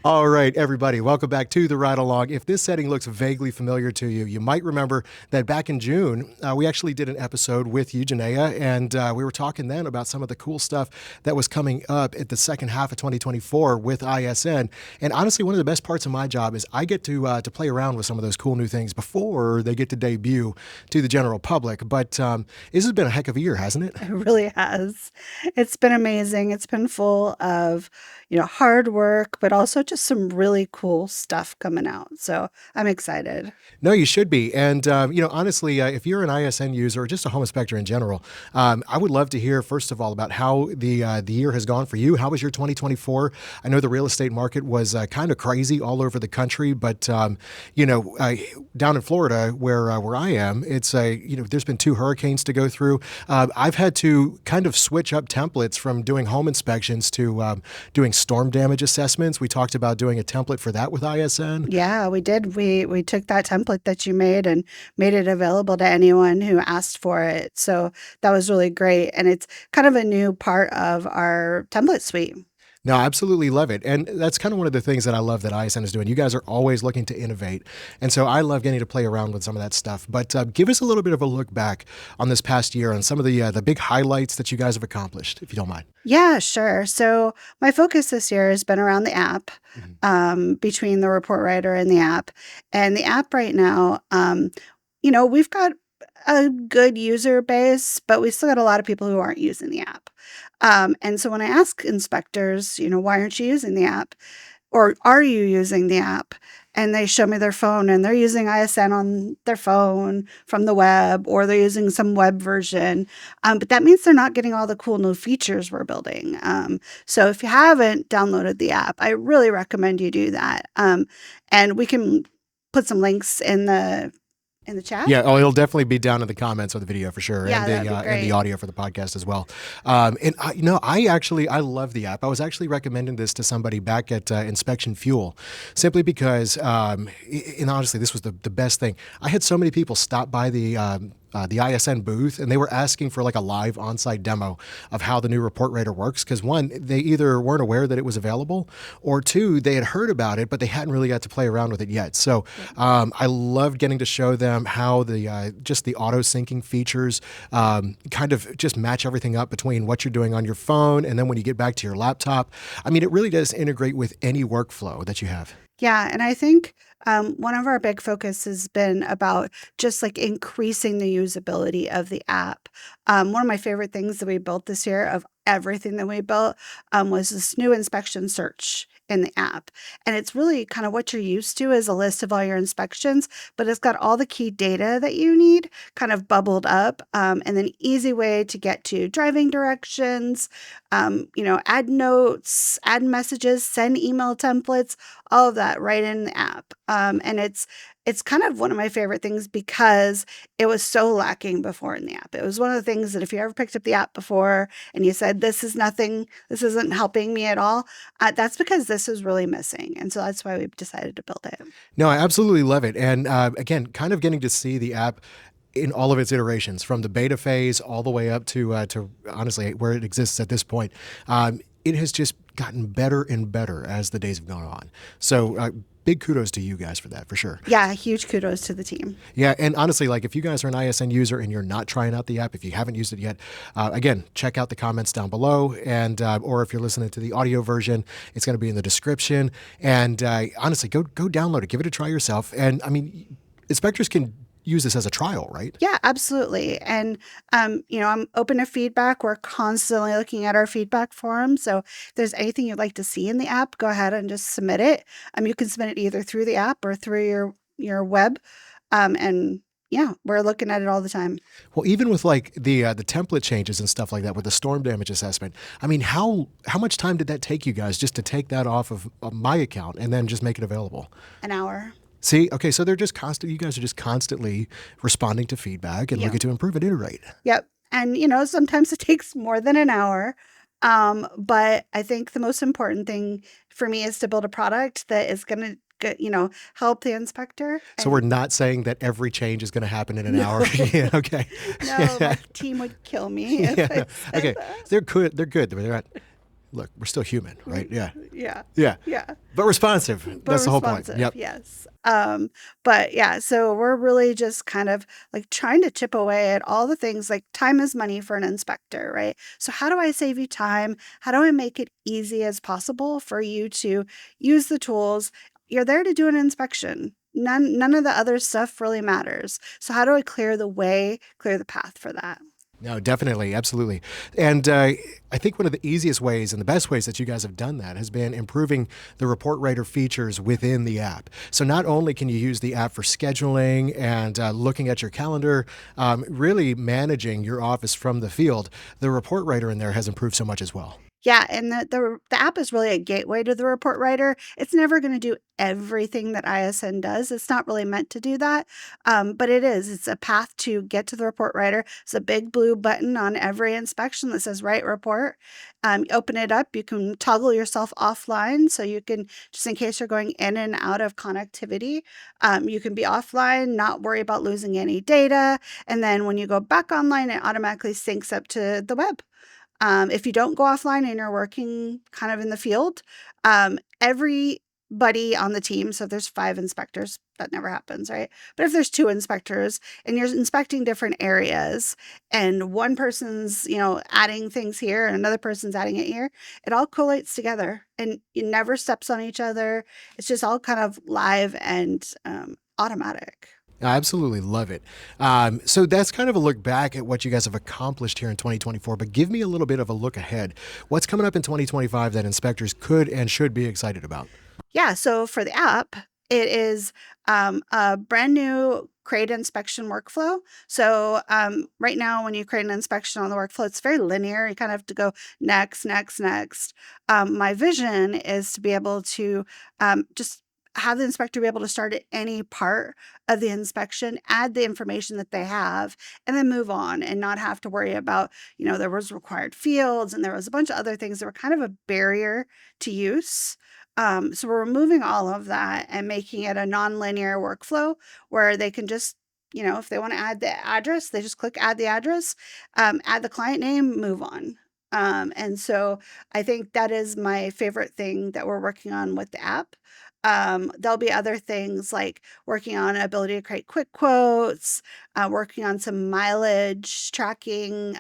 All right, everybody, welcome back to the Ride Along. If this setting looks vaguely familiar to you, you might remember that back in June, we actually did an episode with you, Janaea, and we were talking then about some of the cool stuff that was coming up at the second half of 2024 with ISN. And honestly, one of the best parts of my job is I get to play around with some of those cool new things before they get to debut to the general public. But this has been a heck of a year, hasn't it? It really has. It's been amazing. It's been full of, hard work, but also just some really cool stuff coming out. So I'm excited. No, you should be. And, honestly, if you're an ISN user or just a home inspector in general, I would love to hear, first of all, about how the year has gone for you. How was your 2024? I know the real estate market was kind of crazy all over the country, but, down in Florida where I am, it's, there's been two hurricanes to go through. I've had to kind of switch up templates from doing home inspections to doing storm damage assessments. We talked about doing a template for that with ISN. Yeah, we did. We took that template that you made and made it available to anyone who asked for it. So that was really great. And it's kind of a new part of our template suite. No, I absolutely love it. And that's kind of one of the things that I love that ISN is doing. You guys are always looking to innovate. And so I love getting to play around with some of that stuff. But give us a little bit of a look back on this past year and some of the big highlights that you guys have accomplished, if you don't mind. Yeah, sure. So my focus this year has been around the app, between the report writer and the app. And the app right now, we've got a good user base, but we still got a lot of people who aren't using the app. And so when I ask inspectors, why aren't you using the app? Or are you using the app? And they show me their phone and they're using ISN on their phone from the web, or they're using some web version. But that means they're not getting all the cool new features we're building. So if you haven't downloaded the app, I really recommend you do that. And we can put some links in the chat. Yeah, oh, it'll definitely be down in the comments of the video for sure, Yeah, and that'd be the great. audio for the podcast as well. And I love the app. I was actually recommending this to somebody back at Inspection Fuel, simply because, and honestly, this was the best thing. I had so many people stop by the ISN booth, and they were asking for like a live on-site demo of how the new report writer works. Because one, they either weren't aware that it was available, or two, they had heard about it, but they hadn't really got to play around with it yet. So I loved getting to show them how just the auto syncing features kind of just match everything up between what you're doing on your phone and then when you get back to your laptop. I mean, it really does integrate with any workflow that you have. Yeah, and I think one of our big focus has been about just like increasing the usability of the app. One of my favorite things that we built this year of everything that we built was this new inspection search in the app. And it's really kind of what you're used to is a list of all your inspections, but it's got all the key data that you need kind of bubbled up, and an easy way to get to driving directions, add notes, add messages, send email templates, all of that right in the app. And it's kind of one of my favorite things because it was so lacking before in the app. It was one of the things that if you ever picked up the app before and you said, this is nothing, this isn't helping me at all, that's because this is really missing. And so that's why we decided to build it. No, I absolutely love it. And again, kind of getting to see the app in all of its iterations, from the beta phase all the way up to honestly where it exists at this point. It has just gotten better and better as the days have gone on. So big kudos to you guys for that, for sure. Yeah, huge kudos to the team. Yeah, and honestly, like if you guys are an ISN user and you're not trying out the app, if you haven't used it yet, again, check out the comments down below, and or if you're listening to the audio version, it's going to be in the description. And honestly, go download it, give it a try yourself. And I mean, inspectors can use this as a trial, right? Yeah, absolutely. And, I'm open to feedback. We're constantly looking at our feedback form. So if there's anything you'd like to see in the app, go ahead and just submit it. You can submit it either through the app or through your web. And yeah, we're looking at it all the time. Well, even with like the template changes and stuff like that with the storm damage assessment, I mean, how much time did that take you guys just to take that off of my account and then just make it available? An hour. See, okay, so they're just constant. You guys are just constantly responding to feedback and Yeah. looking to improve and iterate. Yep. And, sometimes it takes more than an hour. But I think the most important thing for me is to build a product that is going to, help the inspector. So we're not saying that every change is going to happen in an No. hour. Yeah, okay. No, my team would kill me if I Yeah. said Okay. that. They're good. They're good. They're not. Look, we're still human, right? Yeah. Yeah. Yeah. Yeah. But responsive. But That's the whole point. responsive, Yep. yes. But yeah, so we're really just kind of like trying to chip away at all the things like time is money for an inspector, right? So how do I save you time? How do I make it easy as possible for you to use the tools? You're there to do an inspection. None of the other stuff really matters. So how do I clear the way, clear the path for that? No, definitely, absolutely. And I think one of the easiest ways and the best ways that you guys have done that has been improving the report writer features within the app. So not only can you use the app for scheduling and looking at your calendar, really managing your office from the field, the report writer in there has improved so much as well. Yeah, and the app is really a gateway to the report writer. It's never going to do everything that ISN does. It's not really meant to do that, but it is. It's a path to get to the report writer. It's a big blue button on every inspection that says "Write Report." You open it up. You can toggle yourself offline, so you can just in case you're going in and out of connectivity, you can be offline, not worry about losing any data, and then when you go back online, it automatically syncs up to the web. If you don't go offline and you're working kind of in the field, everybody on the team, so if there's 5 inspectors, that never happens, right? But if there's 2 inspectors and you're inspecting different areas and one person's, adding things here and another person's adding it here, it all collates together and it never steps on each other. It's just all kind of live and automatic. I absolutely love it. So that's kind of a look back at what you guys have accomplished here in 2024, but give me a little bit of a look ahead. What's coming up in 2025 that inspectors could and should be excited about? Yeah, so for the app, it is a brand new create inspection workflow. So right now, when you create an inspection on the workflow, it's very linear. You kind of have to go next, next, next. My vision is to be able to just have the inspector be able to start at any part of the inspection, add the information that they have, and then move on and not have to worry about, there was required fields and there was a bunch of other things that were kind of a barrier to use. So we're removing all of that and making it a nonlinear workflow where they can just, if they want to add the address, they just click add the address, add the client name, move on. And so I think that is my favorite thing that we're working on with the app. There'll be other things like working on ability to create quick quotes, working on some mileage tracking,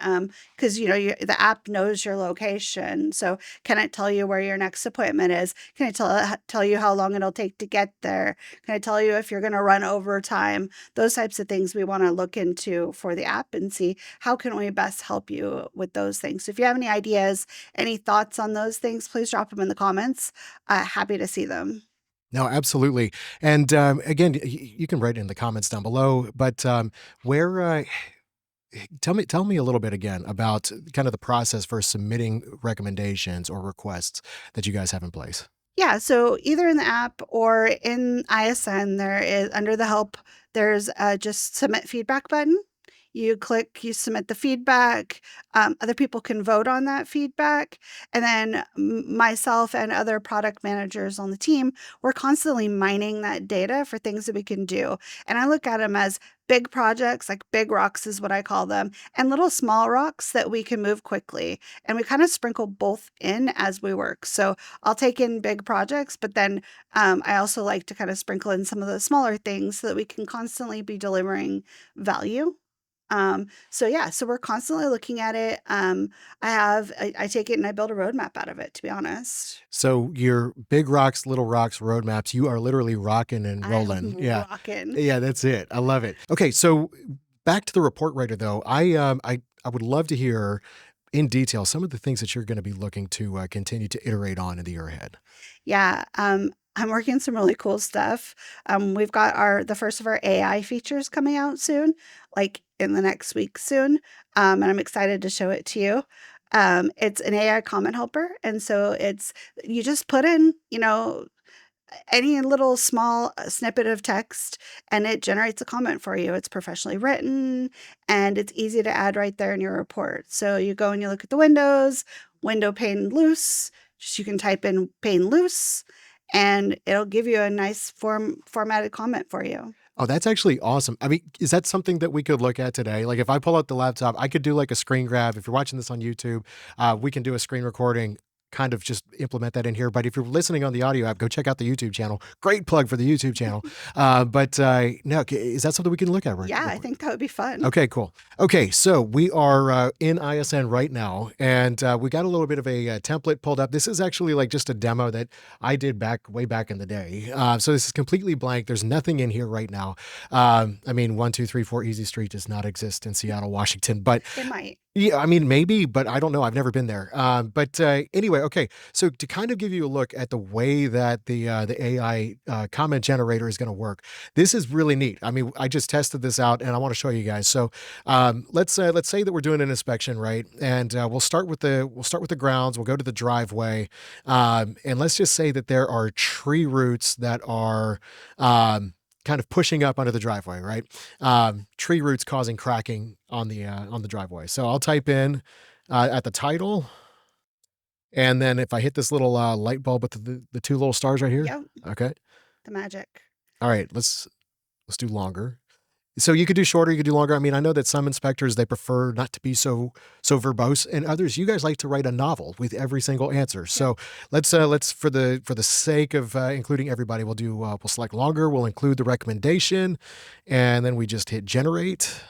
because the app knows your location. So can it tell you where your next appointment is? Can it tell you how long it'll take to get there? Can it tell you if you're going to run overtime? Those types of things we want to look into for the app and see how can we best help you with those things. So if you have any ideas, any thoughts on those things, please drop them in the comments. Happy to see them. No, absolutely. And again, you can write it in the comments down below. But where tell me a little bit again about kind of the process for submitting recommendations or requests that you guys have in place. Yeah, so either in the app or in ISN, there is under the help, there's a just submit feedback button. You click, you submit the feedback. Other people can vote on that feedback. And then myself and other product managers on the team, we're constantly mining that data for things that we can do. And I look at them as big projects, like big rocks is what I call them, and little small rocks that we can move quickly. And we kind of sprinkle both in as we work. So I'll take in big projects, but then I also like to kind of sprinkle in some of the smaller things so that we can constantly be delivering value. So yeah, so we're constantly looking at it. I take it and I build a roadmap out of it, to be honest. So your big rocks, little rocks roadmaps, you are literally rocking and rolling. I'm Yeah. rocking. Yeah, that's it. I love it. Okay, so back to the report writer though. I would love to hear in detail some of the things that you're going to be looking to continue to iterate on in the year ahead. Yeah, I'm working some really cool stuff. We've got the first of our AI features coming out soon, like in the next week soon, and I'm excited to show it to you. It's an AI comment helper, and so it's you just put in, any little small snippet of text and it generates a comment for you. It's professionally written and it's easy to add right there in your report. So you go and you look at the windows, window pane loose, just you can type in pane loose and it'll give you a nice formatted comment for you. Oh, that's actually awesome. I mean, is that something that we could look at today? Like if I pull out the laptop, I could do like a screen grab. If you're watching this on YouTube, we can do a screen recording, kind of just implement that in here. But if you're listening on the audio app, go check out the YouTube channel. Great plug for the YouTube channel. But no, is that something we can look at? Yeah, I think that would be fun. Okay, cool. Okay, so we are in ISN right now, and we got a little bit of a template pulled up. This is actually like just a demo that I did way back in the day. So this is completely blank. There's nothing in here right now. I mean, 1234 Easy Street does not exist in Seattle, Washington, but It might. yeah, I mean, maybe, but I don't know. I've never been there. But anyway, okay. So to kind of give you a look at the way that the AI comment generator is going to work, this is really neat. I mean, I just tested this out, and I want to show you guys. So let's say that we're doing an inspection, right? And we'll start with the grounds. We'll go to the driveway, and let's just say that there are tree roots that are kind of pushing up under the driveway, right? Tree roots causing cracking on the driveway. So I'll type in at the title, and then if I hit this little light bulb with the two little stars right here, Yep. okay. The magic. All right, let's do longer. So you could do shorter, you could do longer. I mean, I know that some inspectors, they prefer not to be so verbose, and others, you guys like to write a novel with every single answer. So let's for the sake of including everybody, we'll select longer. We'll include the recommendation, and then we just hit generate.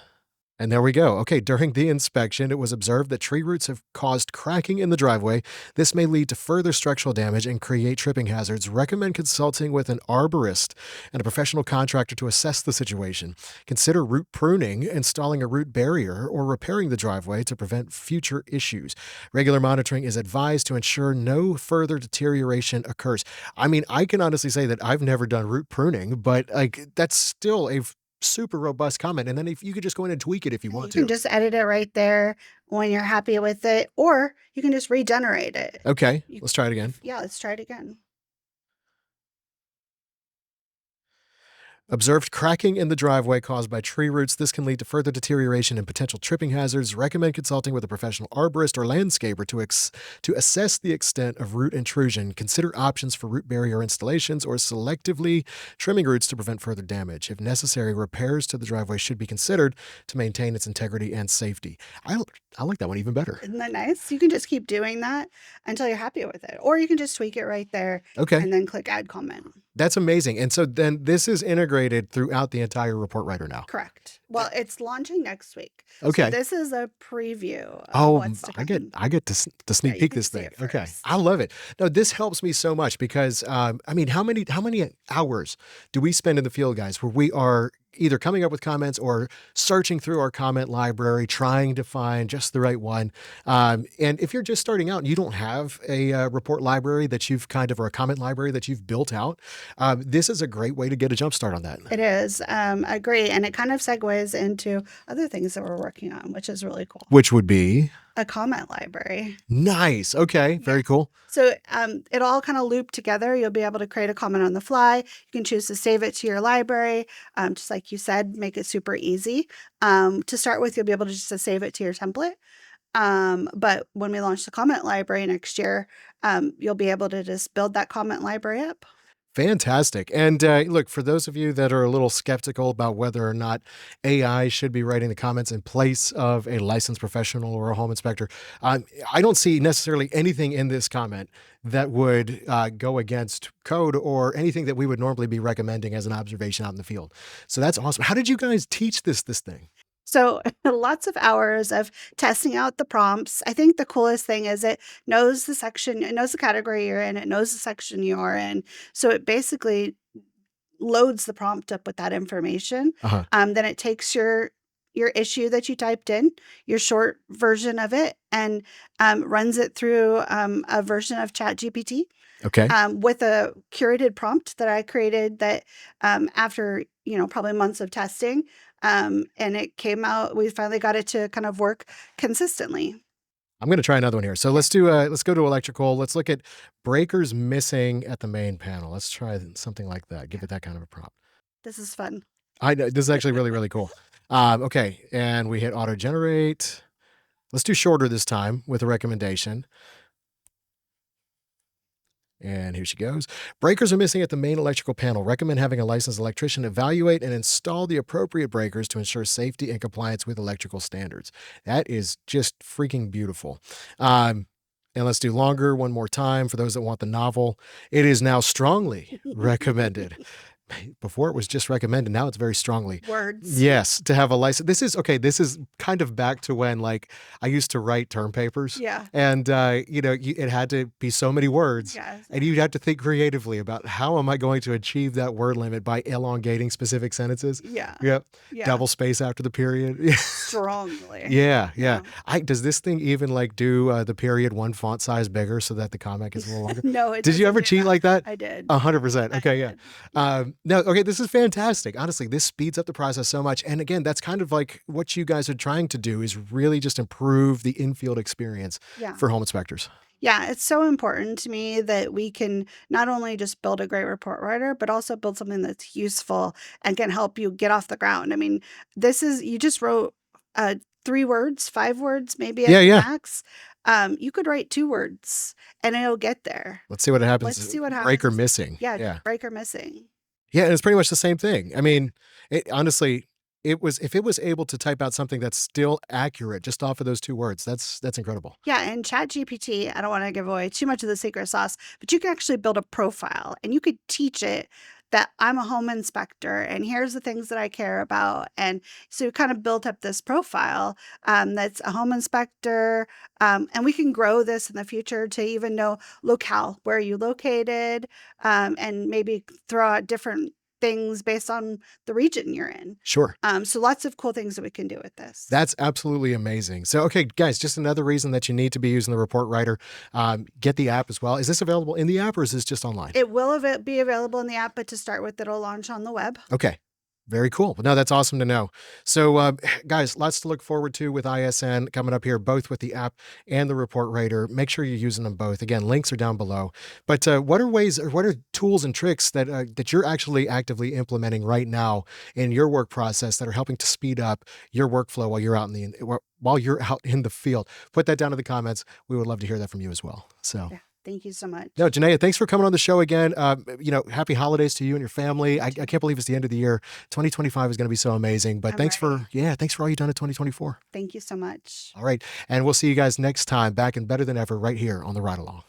And there we go. Okay, during the inspection, it was observed that tree roots have caused cracking in the driveway. This may lead to further structural damage and create tripping hazards. Recommend consulting with an arborist and a professional contractor to assess the situation. Consider root pruning, installing a root barrier, or repairing the driveway to prevent future issues. Regular monitoring is advised to ensure no further deterioration occurs. I mean, I can honestly say that I've never done root pruning, but like that's still a super robust comment. And then if you could just go in and tweak it if you want to. You can just edit it right there when you're happy with it, or you can just regenerate it. Okay, let's try it again. Yeah, let's try it again. Observed cracking in the driveway caused by tree roots. This can lead to further deterioration and potential tripping hazards. Recommend consulting with a professional arborist or landscaper to assess the extent of root intrusion. Consider options for root barrier installations or selectively trimming roots to prevent further damage. If necessary, repairs to the driveway should be considered to maintain its integrity and safety. I like that one even better. Isn't that nice? You can just keep doing that until you're happy with it, or you can just tweak it right there. Okay. And then click add comment. That's amazing. And so then this is integrated throughout the entire report writer now. Correct. Well, it's launching next week. Okay. So this is a preview of what's to come. I get to sneak peek this thing. Okay. I love it. No, this helps me so much because I mean, how many hours do we spend in the field, guys, where we are either coming up with comments or searching through our comment library, trying to find just the right one. And if you're just starting out and you don't have a report library that you've or a comment library that you've built out, this is a great way to get a jump start on that. It is. I agree. And it kind of segues into other things that we're working on, which is really cool. Which would be? A comment library. Nice. Okay. Very cool. So it all kind of looped together. You'll be able to create a comment on the fly. You can choose to save it to your library. Just like you said, make it super easy. To start with, you'll be able to just save it to your template. But when we launch the comment library next year, you'll be able to just build that comment library up. Fantastic. And look, for those of you that are a little skeptical about whether or not AI should be writing the comments in place of a licensed professional or a home inspector, I don't see necessarily anything in this comment that would go against code or anything that we would normally be recommending as an observation out in the field. So that's awesome. How did you guys teach this thing? So lots of hours of testing out the prompts. I think the coolest thing is it knows the section, it knows the category you're in, it knows the section you are in. So it basically loads the prompt up with that information. Then it takes your issue that you typed in, your short version of it, and runs it through a version of ChatGPT. Okay. With a curated prompt that I created that after, probably months of testing, and it came out, we finally got it to kind of work consistently. I'm going to try another one here. So let's go to electrical. Let's look at breakers missing at the main panel. Let's try something like that. Give it that kind of a prompt. This is fun. I know this is actually really, really cool. Okay. And we hit auto generate. Let's do shorter this time with a recommendation. And here she goes. Breakers are missing at the main electrical panel. Recommend having a licensed electrician evaluate and install the appropriate breakers to ensure safety and compliance with electrical standards. That is just freaking beautiful. And let's do longer one more time for those that want the novel. It is now strongly recommended. Before it was just recommended, now it's very strongly. Words. Yes, to have a license. This is okay. This is kind of back to when like I used to write term papers, Yeah. and it had to be so many words, Yes. and you'd have to think creatively about how am I going to achieve that word limit by elongating specific sentences. Yeah. Yep. Yeah. Double space after the period. Strongly. Yeah. Yeah. Does this thing even like do the period one font size bigger so that the comment is a little longer? No, it Did you doesn't ever do cheat that. like that? I did. 100%. I Okay, yeah. did. Yeah. No, okay, this is fantastic. Honestly, this speeds up the process so much. And again, that's kind of like what you guys are trying to do is really just improve the in-field experience Yeah. for home inspectors. Yeah, it's so important to me that we can not only just build a great report writer, but also build something that's useful and can help you get off the ground. I mean, you just wrote 3 words, 5 words, maybe at the Yeah. max. You could write 2 words and it'll get there. Let's see what happens. Let's see what Break or happens. missing. Yeah, break or missing. Yeah, and it's pretty much the same thing. I mean, honestly, if it was able to type out something that's still accurate just off of those 2 words, that's incredible. Yeah, and ChatGPT, I don't want to give away too much of the secret sauce, but you can actually build a profile and you could teach it that I'm a home inspector and here's the things that I care about. And so you kind of built up this profile that's a home inspector. And we can grow this in the future to even know locale, where are you located, and maybe throw out different things based on the region you're in. Sure. So lots of cool things that we can do with this. That's absolutely amazing. So, okay, guys, just another reason that you need to be using the report writer. Get the app as well. Is this available in the app or is this just online? It will be available in the app, but to start with, it'll launch on the web. Okay. Very cool. No, that's awesome to know. So, guys, lots to look forward to with ISN coming up here, both with the app and the report writer. Make sure you're using them both. Again, links are down below. But what are tools and tricks that you're actually actively implementing right now in your work process that are helping to speed up your workflow while you're out in the field? Put that down in the comments. We would love to hear that from you as well. So. Yeah. Thank you so much. No, Janaea, thanks for coming on the show again. Happy holidays to you and your family. I can't believe it's the end of the year. 2025 is going to be so amazing. But thanks for all you've done in 2024. Thank you so much. All right. And we'll see you guys next time back and better than ever right here on the Ride Along.